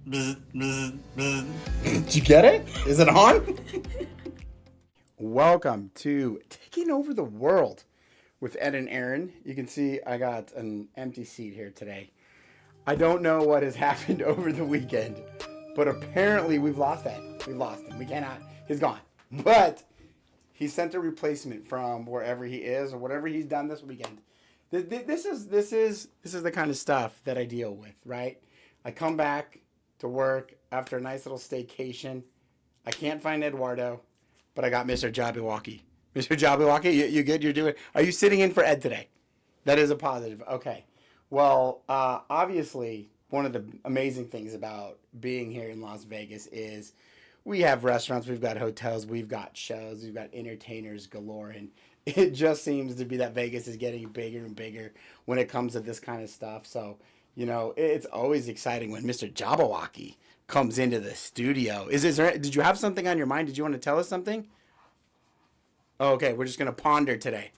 Did you get it? Is it on? Welcome to Taking Over the World with Ed and Aaron. You can see I got an empty seat here today. I don't know what has happened over the weekend, but apparently we've lost Ed. We've lost him. We cannot. He's gone. But he sent a replacement from wherever he is or whatever he's done this weekend. This is the kind of stuff that I deal with, right? I come back to work after a nice little staycation. I can't find Eduardo, but I got Mr. Jabbawockeez. Mr. Jabbawockeez, you good? You're doing? Are you sitting in for Ed today? That is a positive. Okay. Well, obviously, one of the amazing things about being here in Las Vegas is we have restaurants, we've got hotels, we've got shows, we've got entertainers galore, and it just seems to be that Vegas is getting bigger and bigger when it comes to this kind of stuff. So, you know, it's always exciting when Mr. Jabbawockeez comes into the studio. Did you have something on your mind? Did you want to tell us something? Oh, okay, we're just going to ponder today.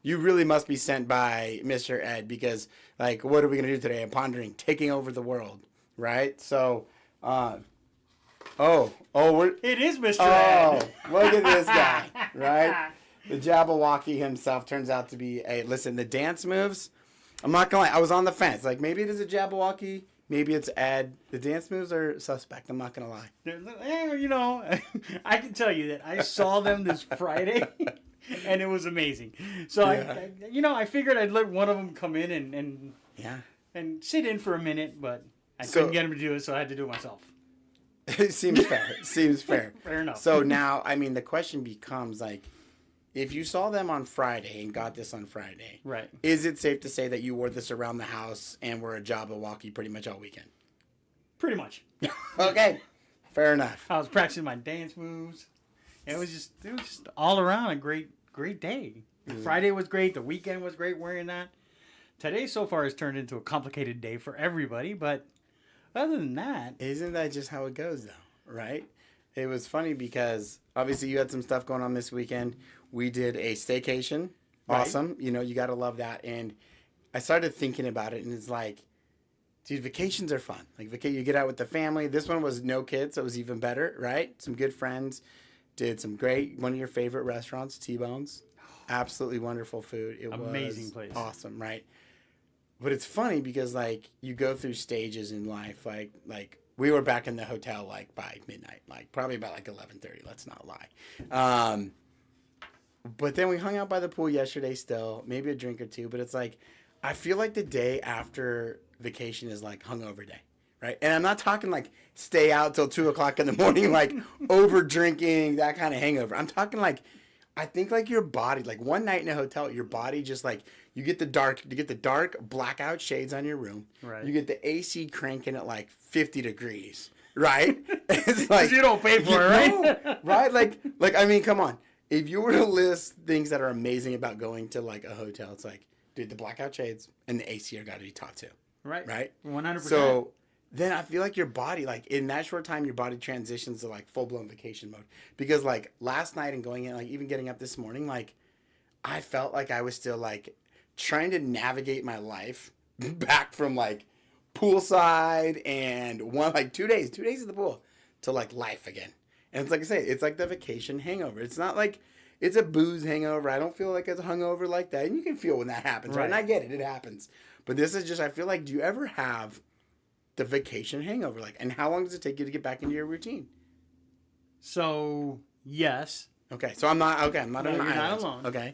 You really must be sent by Mr. Ed because, like, what are we going to do today? I'm pondering taking over the world, right? So, It is Mr. Ed. Look at this guy, right? The Jabbawockeez himself turns out to be listen, the dance moves, I'm not going to lie, I was on the fence. Like, maybe it is a Jabbawockeez, maybe it's Ed. The dance moves are suspect, I'm not going to lie. You know, I can tell you that I saw them this Friday, and it was amazing. So, Yeah. I figured I'd let one of them come in Yeah. and sit in for a minute, but I couldn't get him to do it, so I had to do it myself. It seems fair. Seems fair. Fair enough. So now, I mean, the question becomes, like, if you saw them on Friday and got this on Friday, Right. is it safe to say that you wore this around the house and were a Jabbawockeez pretty much all weekend? Pretty much. Okay. Fair enough. I was practicing my dance moves. It was just all around a great day. Friday was great. The weekend was great wearing that. Today so far has turned into a complicated day for everybody, but other than that, Isn't that just how it goes, though? Right? It was funny because obviously you had some stuff going on this weekend. We did a staycation. Right. Awesome. You know, you got to love that. And I started thinking about it, and it's like, dude, vacations are fun. Like, you get out with the family. This one was no kids, so it was even better, right? Some good friends. Did some great, one of your favorite restaurants, T-Bones. Absolutely wonderful food. It Amazing was place. awesome, right? But it's funny because, like, you go through stages in life. Like we were back in the hotel, like, by midnight. Like, probably about, like, 11:30. Let's not lie. But then we hung out by the pool yesterday still. Maybe a drink or two. But it's like, I feel like the day after vacation is, like, hungover day. Right? And I'm not talking, like, stay out till 2 o'clock in the morning, like, over drinking, that kind of hangover. I'm talking, like, I think, like, your body, like, one night in a hotel, your body just, like, you get the dark blackout shades on your room. Right. You get the AC cranking at, like, 50 degrees. Right? It's like, you don't pay for it, right? No, right? Like, I mean, come on. If you were to list things that are amazing about going to, like, a hotel, it's like, dude, the blackout shades and the AC are got to be top two. Right. Right? 100%. So then I feel like your body, like, in that short time, your body transitions to, like, full-blown vacation mode. Because, like, last night and going in, like, even getting up this morning, like, I felt like I was still, like, trying to navigate my life back from, like, poolside and 2 days at the pool to, like, life again. And it's like I say, it's like the vacation hangover. It's not like it's a booze hangover. I don't feel like it's a hungover like that. And you can feel when that happens, right? And I get it. It happens. But this is just, I feel like, do you ever have the vacation hangover? Like, and how long does it take you to get back into your routine? So, yes. Okay. So I'm not No, on you're an not island. alone. Okay.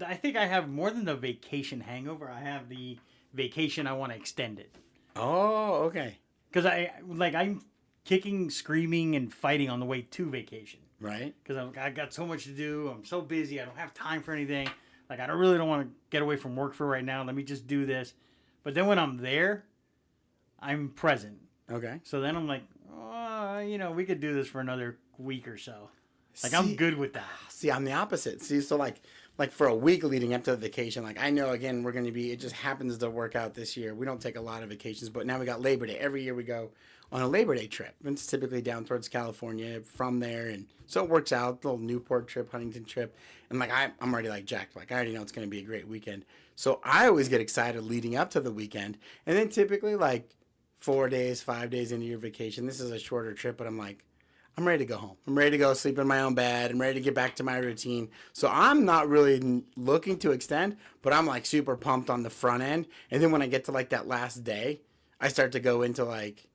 I think I have more than the vacation hangover. I have the vacation I want to extend it. Oh, okay. Because I'm kicking, screaming, and fighting on the way to vacation. Right. Because I got so much to do. I'm so busy. I don't have time for anything. Like, I really don't want to get away from work for right now. Let me just do this. But then when I'm there, I'm present. Okay. So then I'm like, we could do this for another week or so. Like, I'm good with that. See, I'm the opposite. See, so like for a week leading up to the vacation, like, I know, again, we're going to be, it just happens to work out this year. We don't take a lot of vacations, but now we got Labor Day. Every year we go on a Labor Day trip. It's typically down towards California from there. And so it works out, little Newport trip, Huntington trip. And like, I'm already like jacked. Like, I already know it's going to be a great weekend. So I always get excited leading up to the weekend. And then typically like 4 days, 5 days into your vacation. This is a shorter trip, but I'm like, I'm ready to go home. I'm ready to go sleep in my own bed. I'm ready to get back to my routine. So I'm not really looking to extend, but I'm like super pumped on the front end. And then when I get to like that last day, I start to go into like,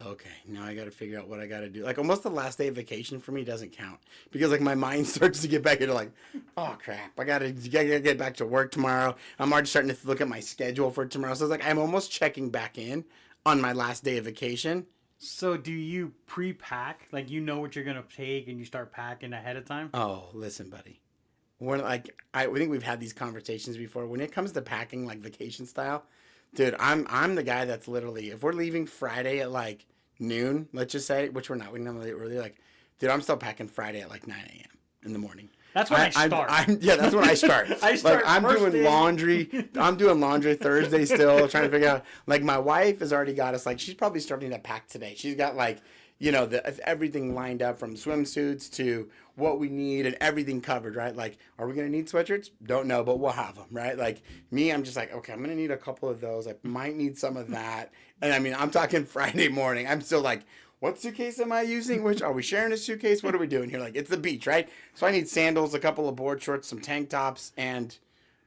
okay, now I got to figure out what I got to do. Like almost the last day of vacation for me doesn't count because like my mind starts to get back into like, oh crap, I got to get back to work tomorrow. I'm already starting to look at my schedule for tomorrow. So it's like I'm almost checking back in on my last day of vacation. So do you pre-pack? Like you know what you're gonna take, and you start packing ahead of time? Oh, listen, buddy. When like I think we've had these conversations before. When it comes to packing like vacation style, dude, I'm the guy that's literally if we're leaving Friday at like noon, let's just say, which we're not, we normally early. Like, dude, I'm still packing Friday at like 9 a.m. in the morning. That's when I start. Yeah, that's when I start. I start. Like I'm doing day. laundry. I'm doing laundry Thursday still, trying to figure out. Like my wife has already got us. Like she's probably starting to pack today. She's got like everything lined up from swimsuits to what we need and everything covered. Right? Like, are we gonna need sweatshirts? Don't know, but we'll have them. Right? Like me, I'm just like, okay, I'm gonna need a couple of those. I might need some of that. And I mean, I'm talking Friday morning. I'm still like, what suitcase am I using? Which are we sharing a suitcase? What are we doing here? Like it's the beach, right? So I need sandals, a couple of board shorts, some tank tops, and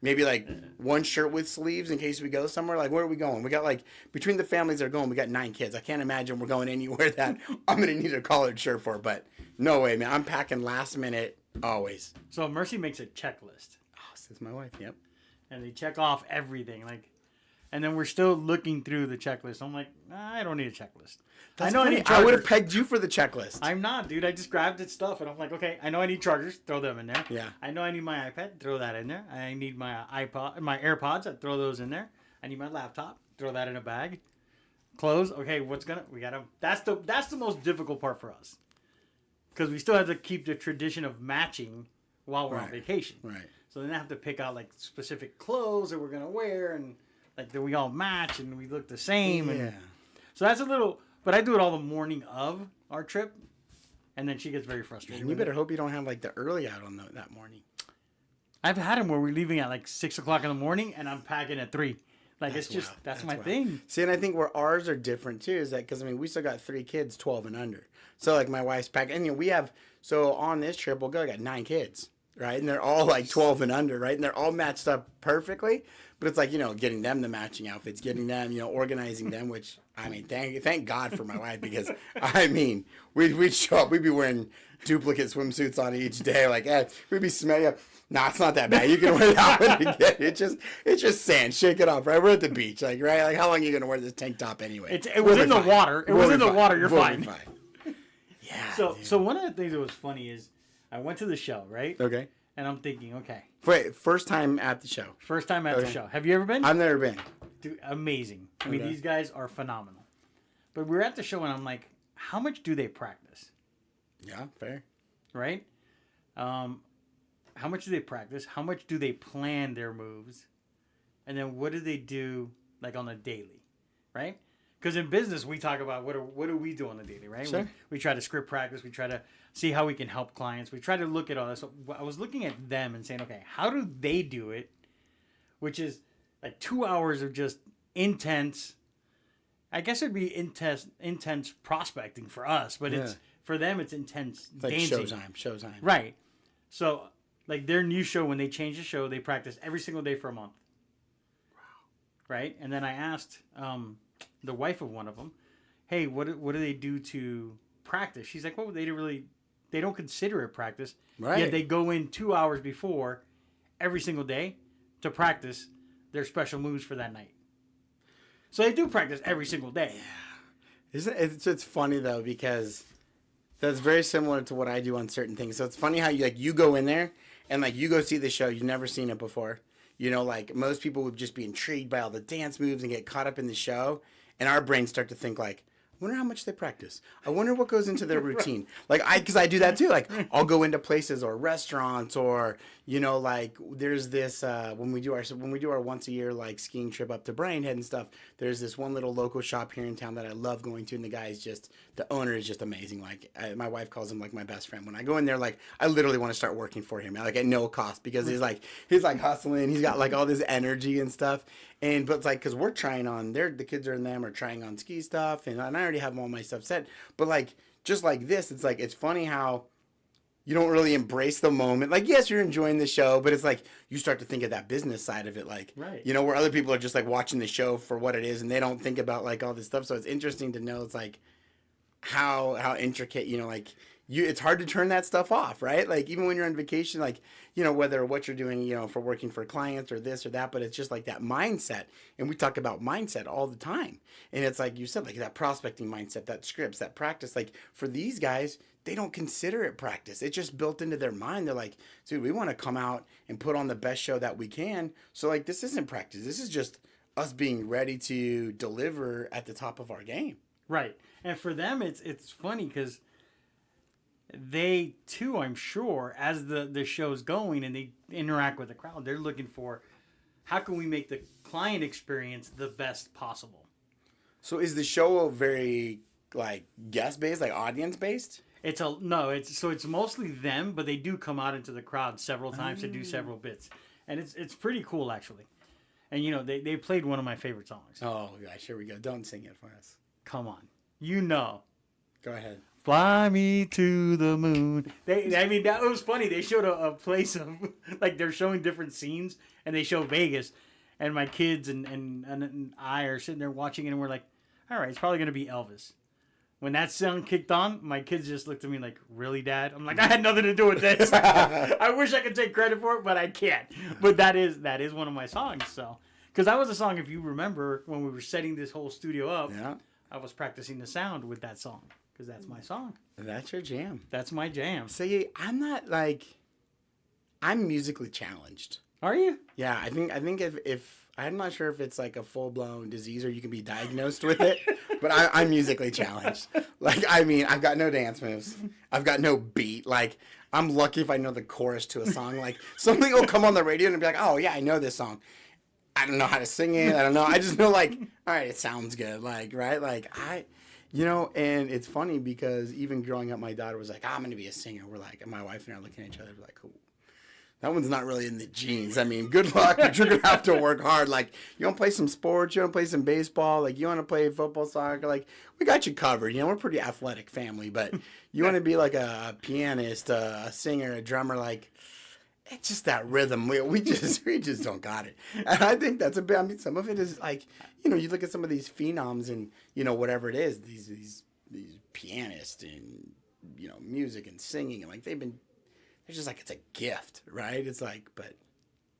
maybe like one shirt with sleeves in case we go somewhere. Like where are we going? We got like between the families that are going, we got 9 kids. I can't imagine we're going anywhere that I'm gonna need a collared shirt for. But no way, man. I'm packing last minute always. So Mercy makes a checklist. Oh, this is my wife. Yep. And they check off everything, like, and then we're still looking through the checklist. I'm like, I don't need a checklist. That's I know funny. I need chargers. I would have pegged you for the checklist. I'm not, dude. I just grabbed its stuff, and I'm like, okay, I know I need chargers. Throw them in there. Yeah. I know I need my iPad. Throw that in there. I need my iPod, my AirPods. I throw those in there. I need my laptop. Throw that in a bag. Clothes. Okay, we gotta. That's the most difficult part for us, because we still have to keep the tradition of matching while we're on vacation. Right. So then I have to pick out like specific clothes that we're gonna wear, and like that we all match and we look the same. Yeah. And so that's a little. But I do it all the morning of our trip, and then she gets very frustrated. And you better hope you don't have like the early out on that morning. I've had them where we're leaving at like 6 o'clock in the morning, and I'm packing at 3. Like that's just wild. That's my wild. Thing. See, and I think where ours are different too is that because I mean we still got 3 kids, 12 and under. So like my wife's packing, and we have on this trip we'll go. I got 9 kids, right, and they're all like 12 and under, right, and they're all matched up perfectly. But it's like, getting them the matching outfits, getting them, organizing them, which, I mean, thank God for my wife because, I mean, we'd show up, we'd be wearing duplicate swimsuits on each day. Like, we'd be smelling. Nah, it's not that bad. You can wear that one again. It's just sand. Shake it off, right? We're at the beach, like, right? Like, how long are you going to wear this tank top anyway? It was in the water. It was in the water. You're fine. Yeah. So one of the things that was funny is I went to the show, right? Okay. And I'm thinking, okay. Wait, first time at the show. First time at the show. Have you ever been? I've never been. Dude, amazing. I mean, these guys are phenomenal. But we're at the show, and I'm like, how much do they practice? Yeah, fair. Right? How much do they practice? How much do they plan their moves? And then what do they do, like, on a daily? Right? Because in business, we talk about what do we do on the daily, right? Sure. We try to script practice. We try to see how we can help clients. We try to look at all this. So I was looking at them and saying, okay, how do they do it? Which is like 2 hours of just intense. I guess it'd be intense prospecting for us, but it's for them it's intense it's like dancing. Showtime. Right. So like their new show, when they change the show, they practice every single day for a month. Wow. Right. And then I asked the wife of one of them, hey, what do they do to practice? She's like, well, they don't consider it practice. Right. Yet they go in 2 hours before every single day to practice their special moves for that night. So they do practice every single day. Yeah. It's funny though because that's very similar to what I do on certain things. So it's funny how you go in there and like you go see the show, you've never seen it before. Like most people would just be intrigued by all the dance moves and get caught up in the show. And our brains start to think like, I wonder how much they practice. I wonder what goes into their routine. Like because I do that too. Like I'll go into places or restaurants or like there's this when we do our once a year like skiing trip up to Brian Head and stuff. There's this one little local shop here in town that I love going to, and the owner is just amazing. Like my wife calls him like my best friend. When I go in there, like I literally want to start working for him, like at no cost because he's like hustling. He's got like all this energy and stuff. but it's like, because we're trying on, the kids are in them are trying on ski stuff, and I already have all my stuff set. But like, just like this, it's like, it's funny how you don't really embrace the moment. Like, yes, you're enjoying the show, but it's like you start to think of that business side of it. Like, Right. you know, where other people are just like watching the show for what it is, and they don't think about like all this stuff. So it's interesting to know, it's like how intricate, you know, like it's hard to turn that stuff off, right? Like, even when you're on vacation, like, you know, whether what you're doing, you know, for working for clients or this or that, but it's just like that mindset. And we talk about mindset all the time. And it's like you said, like that prospecting mindset, that scripts, that practice. Like, for these guys, they don't consider it practice. It's just built into their mind. They're like, dude, we want to come out and put on the best show that we can. So like, this isn't practice. This is just us being ready to deliver at the top of our game. Right. And for them, it's funny because they too, I'm sure, as the show's going and they interact with the crowd, they're looking for how can we make the client experience the best possible. So is the show very like guest based, like audience based? It's mostly them, but they do come out into the crowd several times to do several bits, and it's pretty cool actually. And you know they played one of my favorite songs. Oh gosh, here we go. Don't sing it for us. Come on, you know. Go ahead. Fly me to the moon. I mean, that was funny. They showed a place of, like, they're showing different scenes, and they show Vegas, and my kids and I are sitting there watching it, and we're like, all right, it's probably going to be Elvis. When that song kicked on, my kids just looked at me like, really, Dad? I'm like, I had nothing to do with this. I wish I could take credit for it, but I can't. But that is one of my songs, so. Because that was a song, if you remember, when we were setting this whole studio up, Yeah. I was practicing the sound with that song. Because that's my song. That's your jam. That's my jam. So I'm not like, I'm musically challenged. Are you? Yeah, I think if I'm not sure if it's like a full blown disease or you can be diagnosed with it, but I'm musically challenged. Like, I mean, I've got no dance moves. I've got no beat. Like, I'm lucky if I know the chorus to a song. Like, something will come on the radio and be like, oh yeah, I know this song. I don't know how to sing it. I don't know. I just know, like, all right, it sounds good. Like, right? Like, you know, and it's funny because even growing up, my daughter was like, I'm going to be a singer. We're like, and my wife and I are looking at each other, we're like, oh, that one's not really in the genes. I mean, good luck, but you're going to have to work hard. Like, you want to play some sports, you want to play some baseball, like, you want to play football, soccer, like, we got you covered. You know, we're a pretty athletic family, but you want to be like a pianist, a singer, a drummer, like, it's just that rhythm. We just don't got it. And I think that's a bit, I mean, some of it is like, you know, you look at some of these phenoms and, you know, whatever it is, these pianists and, you know, music and singing, and like it's just like, it's a gift, right? It's like, but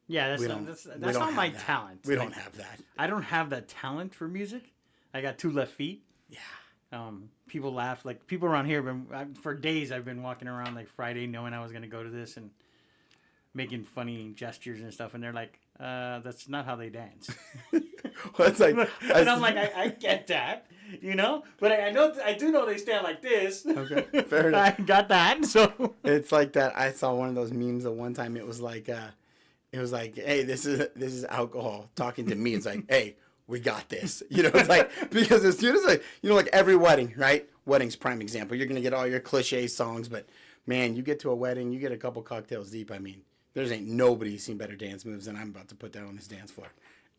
yeah, that's not my talent. We don't have that. I don't have that talent for music. I got two left feet. Yeah. People laugh, like people around here, for days I've been walking around like Friday knowing I was going to go to this and making funny gestures and stuff, and they're like, that's not how they dance. Well, it's like, and I'm like, I get that, you know, but I do know they stand like this. Okay, fair enough. I got that. So it's like that. I saw one of those memes at one time. It was like, hey, this is alcohol talking to me. It's like, hey, we got this. You know, it's like, because as soon as like, you know, like every wedding, right? Wedding's prime example. You're gonna get all your cliche songs, but man, you get to a wedding, you get a couple cocktails deep. I mean, there's ain't nobody seen better dance moves than I'm about to put down on this dance floor.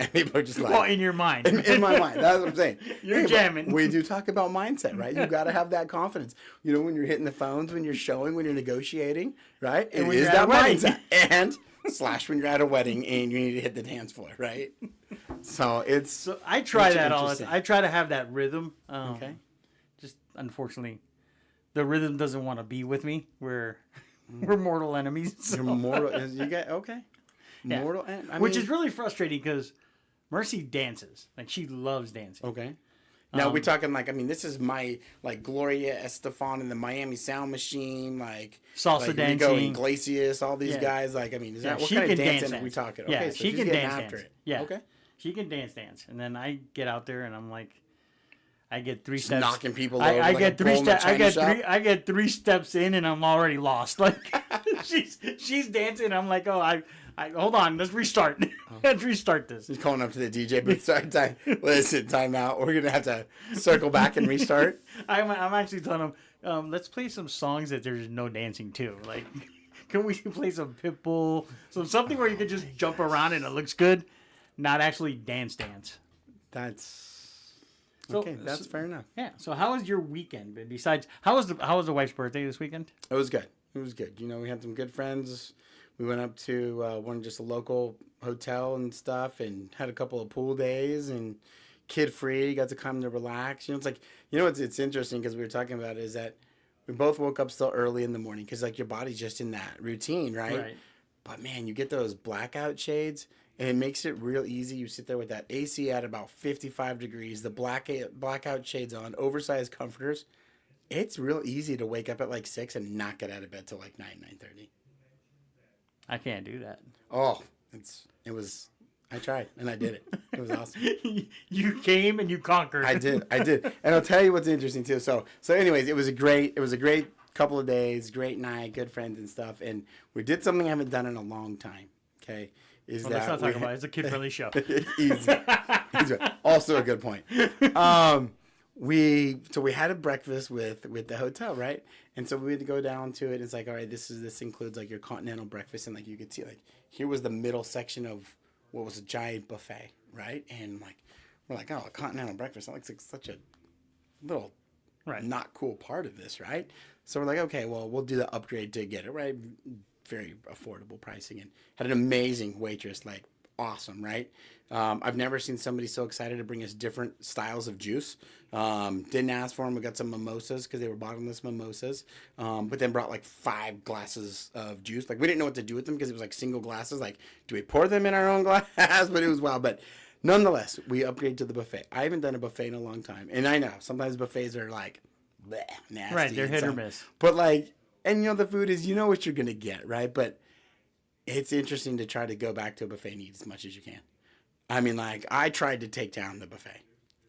And people are just like... Well, in your mind. In my mind. That's what I'm saying. You're jamming. We do talk about mindset, right? You got to have that confidence. You know, when you're hitting the phones, when you're showing, when you're negotiating, right? It is that mindset. And / when you're at a wedding and you need to hit the dance floor, right? So it's... So I try that all the time. I try to have that rhythm. Okay. Just, unfortunately, the rhythm doesn't want to be with me. We're mortal enemies. So. You're mortal... You get... Okay. Yeah. Mortal... Which is really frustrating because Mercy dances. Like, she loves dancing. Okay. Now, we're talking, like, I mean, this is my, like, Gloria Estefan and the Miami Sound Machine, like... Salsa like dancing. Rico Iglesias, all these guys. Like, I mean, is that what kind of dancing are we talking? Yeah, Okay, so she she's can getting dance. after it. Yeah. Okay. She can dance. And then I get out there and I'm like... I get 3 steps. Knocking people over. I like get 3 steps. I get shop. 3 steps in, and I'm already lost. Like she's dancing. I'm like, oh, I hold on. Let's restart. Let's restart this. He's calling up to the DJ booth. Sorry, listen, time out. We're gonna have to circle back and restart. I'm actually telling him, let's play some songs that there's no dancing to. Like, can we play some Pitbull, something where you can just jump around and it looks good? not actually dance. That's So- okay. That's fair enough. Yeah. So how was your weekend been? Besides, how was the wife's birthday this weekend? It was good. It was good. You know, we had some good friends. We went up to just a local hotel and stuff, and had a couple of pool days and kid free. Got to come to relax. You know, it's like it's interesting because we were talking about it, is that we both woke up still early in the morning because like your body's just in that routine, right? Right. But man, you get those blackout shades, and it makes it real easy. You sit there with that AC at about 55 degrees, the blackout shades on, oversized comforters. It's real easy to wake up at like 6 and not get out of bed till like 9:30. I can't do that. Oh, I tried and I did it. It was awesome. You came and you conquered. I did. And I'll tell you what's interesting too. So anyways, it was a great couple of days, great night, good friends and stuff. And we did something I haven't done in a long time. Okay. Let's not talk about it. It's a kid-friendly show. Easy. Also a good point. We had a breakfast with the hotel, right? And so we had to go down to it. It's like, all right, this includes like your continental breakfast, and like you could see like here was the middle section of what was a giant buffet, right? And like we're like, oh, a continental breakfast. That looks like such a little not cool part of this, right? So we're like, okay, well, we'll do the upgrade to get it right. Very affordable pricing, and had an amazing waitress, like awesome, right? I've never seen somebody so excited to bring us different styles of juice. Didn't ask for them. We got some mimosas because they were bottomless mimosas, but then brought like 5 glasses of juice. Like we didn't know what to do with them because it was like single glasses. Like, do we pour them in our own glass? But it was wild. But nonetheless, we upgraded to the buffet. I haven't done a buffet in a long time, and I know sometimes buffets are like bleh, nasty. Right, they're hit or miss. But like, and the food is what you're gonna get, right? But it's interesting to try to go back to a buffet and eat as much as you can. I mean, like, I tried to take down the buffet,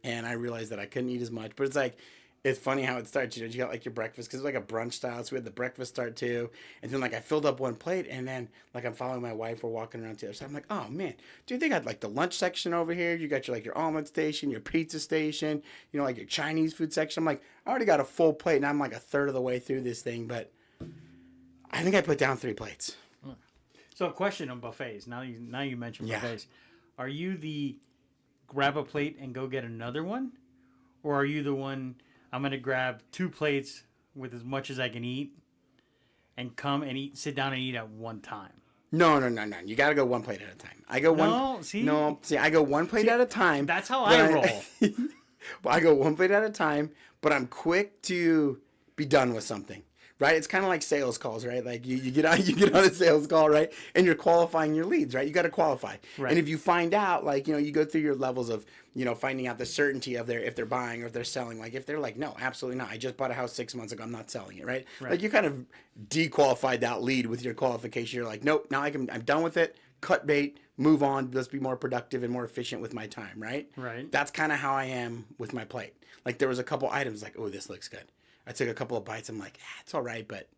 and I realized that I couldn't eat as much. But it's like, it's funny how it starts. You got like your breakfast, because it's like a brunch style. So we had the breakfast start too. And then like I filled up one plate, and then like I'm following my wife. We're walking around to the other side. I'm like, oh man, dude, they got like the lunch section over here. You got your omelet station, your pizza station, like your Chinese food section. I'm like, I already got a full plate, and I'm like a third of the way through this thing. But I think I put down 3 plates. So a question on buffets. Now you mentioned buffets. Are you the grab a plate and go get another one? Or are you the one, I'm going to grab 2 plates with as much as I can eat and come and sit down and eat at one time? No. You got to go 1 plate at a time. I go I go 1 plate at a time. That's how I roll. Well, I go 1 plate at a time, but I'm quick to be done with something. Right, it's kind of like sales calls, right? Like you get on a sales call, right? And you're qualifying your leads, right? You got to qualify, right. And if you find out, like you go through your levels of finding out the certainty of if they're buying or if they're selling. Like if they're like, no, absolutely not. I just bought a house 6 months ago. I'm not selling it, right? Like you kind of dequalified that lead with your qualification. You're like, nope, now I'm done with it. Cut bait, move on. Let's be more productive and more efficient with my time, right? Right. That's kind of how I am with my plate. Like there was a couple items like, oh, this looks good. I took a couple of bites. I'm like, it's all right, but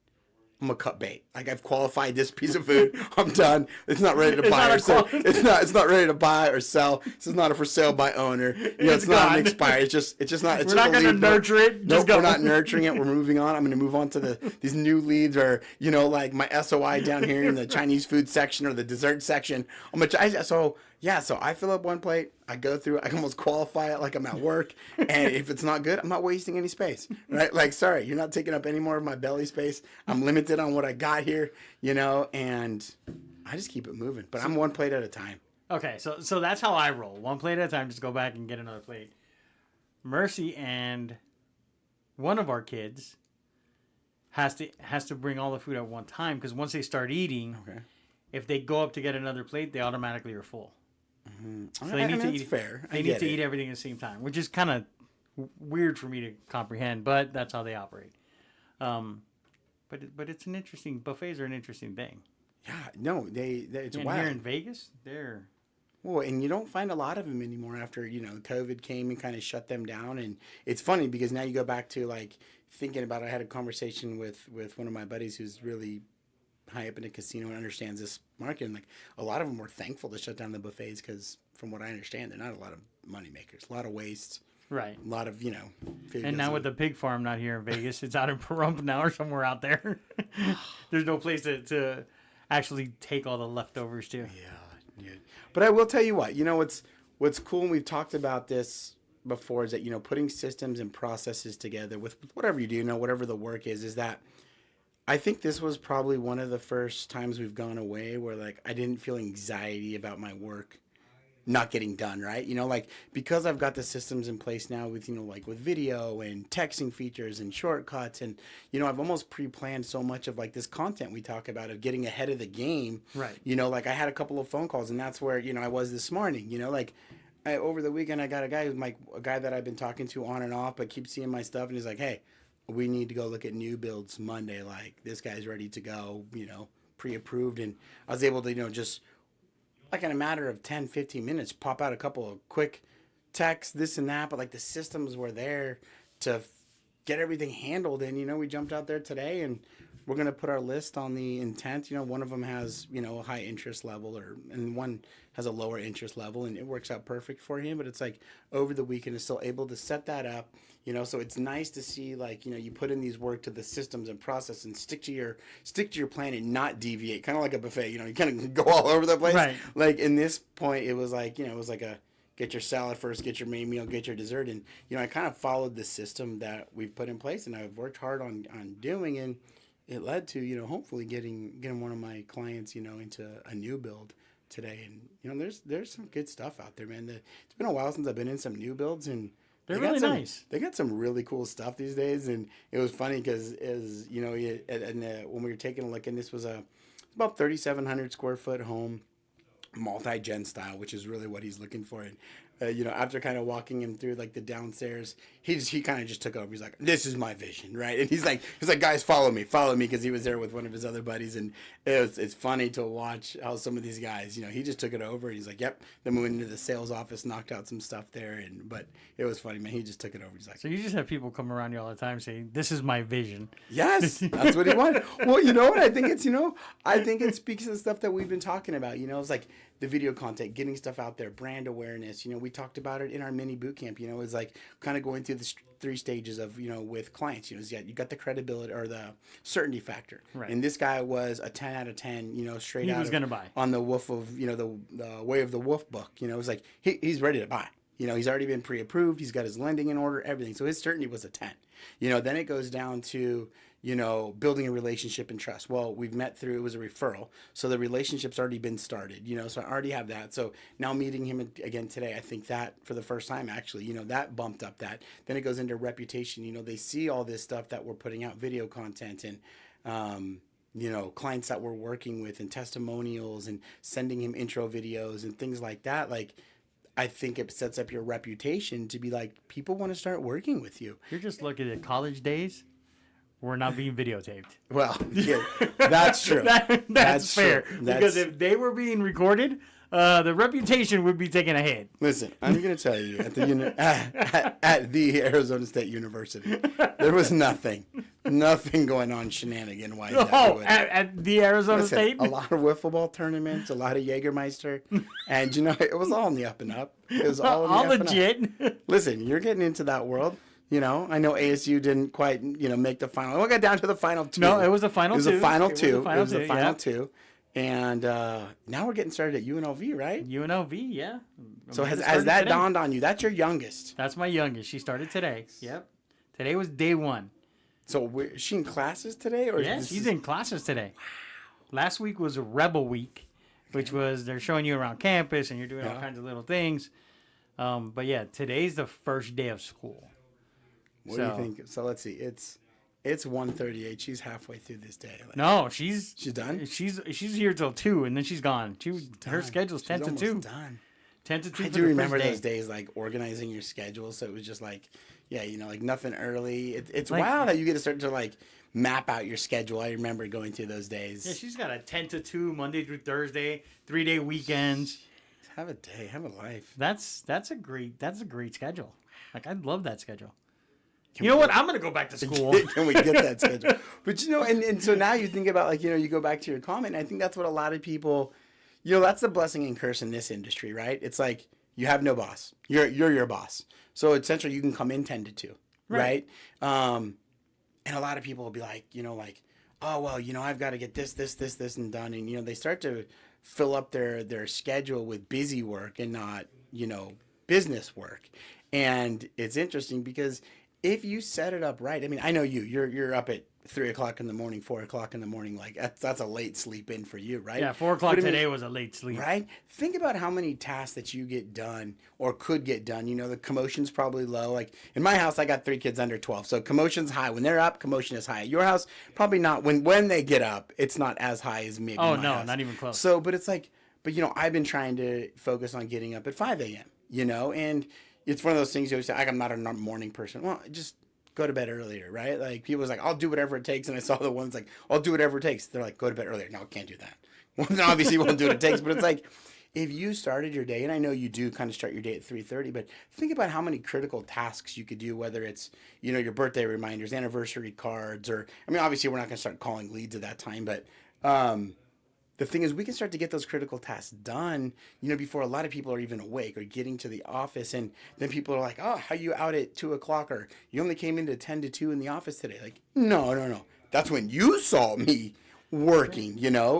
I'm gonna cut bait. Like I've qualified this piece of food. I'm done. It's not ready to buy or sell. It's not ready to buy or sell. This is not a for sale by owner. It's not an expired. It's just not. We're not gonna nurture it. Nope, we're not nurturing it. We're moving on. I'm gonna move on to these new leads, or like my SOI down here in the Chinese food section or the dessert section. So I fill up 1 plate. I go through. I almost qualify it like I'm at work. And if it's not good, I'm not wasting any space, right? Like, sorry, you're not taking up any more of my belly space. I'm limited on what I got here, and I just keep it moving. But I'm 1 plate at a time. Okay, so that's how I roll. 1 plate at a time. Just go back and get another plate. Mercy and one of our kids has to bring all the food at one time, because once they start eating, if they go up to get another plate, they automatically are full. Mm-hmm. So they need to eat. Fair. They need to eat everything at the same time, which is kind of weird for me to comprehend, but that's how they operate. But it's an interesting. Buffets are an interesting thing. Yeah, no, it's wild. Here in Vegas, they're. Well, and you don't find a lot of them anymore after COVID came and kind of shut them down. And it's funny because now you go back to like thinking about it. I had a conversation with one of my buddies who's really high up in a casino and understands this market, and like a lot of them were thankful to shut down the buffets because from what I understand, they're not a lot of money makers, a lot of waste, right? A lot of and now with the pig farm not here in Vegas, it's out in Pahrump now or somewhere out there. There's no place to actually take all the leftovers to. Yeah. But I will tell you what, what's cool, and we've talked about this before, is that, putting systems and processes together with whatever you do, whatever the work is that I think this was probably one of the first times we've gone away where, like, I didn't feel anxiety about my work not getting done, right? Like, because I've got the systems in place now with, like with video and texting features and shortcuts, and, I've almost pre-planned so much of like this content we talk about of getting ahead of the game. Right. Like I had a couple of phone calls, and that's where, I was this morning, like over the weekend, I got a guy a guy that I've been talking to on and off, but keeps seeing my stuff, and he's like, hey, we need to go look at new builds Monday. Like, this guy's ready to go, pre-approved. And I was able to, just like in a matter of 10, 15 minutes, pop out a couple of quick texts, this and that. But like the systems were there to get everything handled. And, we jumped out there today, and we're going to put our list on the intent. One of them has, a high interest level, and one has a lower interest level, and it works out perfect for him. But it's like over the weekend is still able to set that up, so it's nice to see, like, you put in these work to the systems and process and stick to your plan and not deviate, kind of like a buffet. You kind of go all over the place. Right. Like in this point, it was like, it was like a get your salad first, get your main meal, get your dessert. And, I kind of followed the system that we've put in place, and I've worked hard on doing, and it led to, hopefully getting one of my clients, into a new build today. And, there's some good stuff out there, man. It's been a while since I've been in some new builds, and they're really nice. They got some really cool stuff these days. And it was funny because, when we were taking a look, and this was about 3,700 square foot home, multi-gen style, which is really what he's looking for. And after kind of walking him through like the downstairs, he kind of just took over. He's like, this is my vision, right? And he's like, guys, follow me, because he was there with one of his other buddies. And it's funny to watch how some of these guys, he just took it over, and he's like, yep. Then we went into the sales office, knocked out some stuff there, but it was funny, man. He just took it over. He's like, so you just have people come around you all the time saying, this is my vision. Yes, that's what he wanted. Well, you know what? I think it speaks to the stuff that we've been talking about. It's like the video content, getting stuff out there, brand awareness. We talked about it in our mini boot camp. It's like kind of going through the 3 stages of, with clients. You got the credibility or the certainty factor. Right. And this guy was a 10 out of 10, straight out. He was going to buy. On the wolf of, the way of the wolf book. It was like he's ready to buy. He's already been pre-approved. He's got his lending in order, everything. So his certainty was a 10. Then it goes down to, building a relationship and trust. Well, we've met through, it was a referral. So the relationship's already been started, so I already have that. So now meeting him again today, I think that for the first time, actually, that bumped up that. Then it goes into reputation. They see all this stuff that we're putting out, video content and, clients that we're working with and testimonials and sending him intro videos and things like that. Like, I think it sets up your reputation to be like, people want to start working with you. You're just looking at college days. We're not being videotaped. Well, yeah, that's true. That's fair. True. Because if they were being recorded, the reputation would be taking a hit. Listen, I'm going to tell you, at the Arizona State University, there was nothing going on shenanigan-wise. Oh, at the Arizona State? A lot of wiffle ball tournaments, a lot of Jägermeister, and, it was all in the up and up. It was all legit. Listen, you're getting into that world. I know ASU didn't quite, make the final. We got down to the final 2. No, it was the final 2. It was the final 2. 2. And now we're getting started at UNLV, right? UNLV, yeah. So has that dawned on you? That's your youngest. That's my youngest. She started today. Yep. Today was day 1. So is she in classes today? Or yeah, she's in classes today. Last week was a Rebel Week, which was they're showing you around campus and you're doing all kinds of little things. But yeah, today's the first day of school. What do you think? So let's see. It's 1:38. She's halfway through this day. Like, no, she's done. She's here till 2, and then she's gone. Her schedule's 10 to 2. Done. 10 to 2. I do remember those days, like organizing your schedule. So it was just like, like nothing early. It's like, wild how you get to start to like map out your schedule. I remember going through those days. Yeah, she's got a 10 to 2 Monday through Thursday, 3-day weekends. Have a day, have a life. That's a great schedule. Like I love that schedule. You know what? I'm going to go back to school. Can we get that schedule? But, and so now you think about, like, you go back to your comment. And I think that's what a lot of people, that's the blessing and curse in this industry, right? It's like you have no boss. You're your boss. So essentially you can come in 10 to 2, right? And a lot of people will be like, oh, well, I've got to get this, and done. And, they start to fill up their schedule with busy work and not, business work. And it's interesting because if you set it up right, I mean, I know you're up at 3 o'clock in the morning, 4 o'clock in the morning. Like that's a late sleep in for you, right? Yeah, 4 o'clock today was a late sleep. Right? Think about how many tasks that you get done or could get done. The commotion's probably low. Like in my house, I got 3 kids under 12. So commotion's high. When they're up, commotion is high. At your house, probably not. When they get up, it's not as high as maybe Oh, my no, house. not even close. So, but it's like, I've been trying to focus on getting up at 5 a.m., and it's one of those things you always say, I'm not a morning person. Well, just go to bed earlier, right? Like people's like, I'll do whatever it takes. And I saw the ones like, I'll do whatever it takes. They're like, go to bed earlier. No, I can't do that. Well, then obviously won't do what it takes, but it's like, if you started your day, and I know you do kind of start your day at 3:30, but think about how many critical tasks you could do, whether it's, your birthday reminders, anniversary cards, or, obviously we're not going to start calling leads at that time, but, the thing is, we can start to get those critical tasks done, before a lot of people are even awake or getting to the office. And then people are like, oh, how you out at 2 o'clock? Or you only came into 10 to 2 in the office today. Like, no. That's when you saw me working,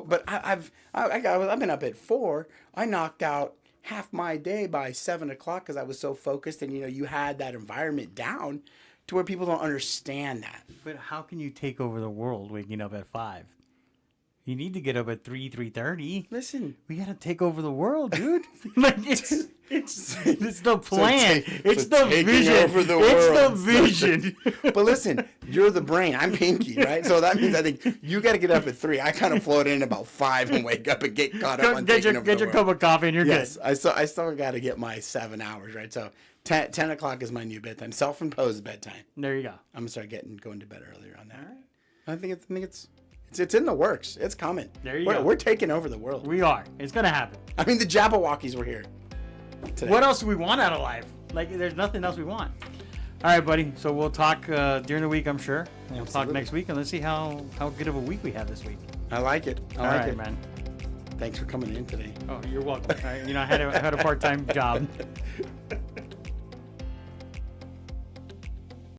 But I've been up at 4. I knocked out half my day by 7 o'clock because I was so focused. And, you had that environment down to where people don't understand that. But how can you take over the world waking up at 5? You need to get up at 3:30. Listen, we gotta take over the world, dude. Like it's the plan. It's the vision. Over the it's world. the vision. But listen, you're the brain. I'm Pinky, right? So that means I think you got to get up at 3. I kind of float in about 5 and wake up and get caught up on get your cup of coffee and you're good. I still got to get my 7 hours, right? So 10 o'clock is my new bedtime, self-imposed bedtime. There you go. I'm gonna start going to bed earlier on that. All right. I think it's in the works. It's coming. There you go. We're taking over the world. We are. It's gonna happen. I mean, the Jabbawockeez were here today. What else do we want out of life? Like, there's nothing else we want. All right, buddy. So we'll talk during the week, I'm sure. And we'll talk next week, and let's see how good of a week we have this week. I like it. All right, man. Thanks for coming in today. Oh, you're welcome. I had a part-time job.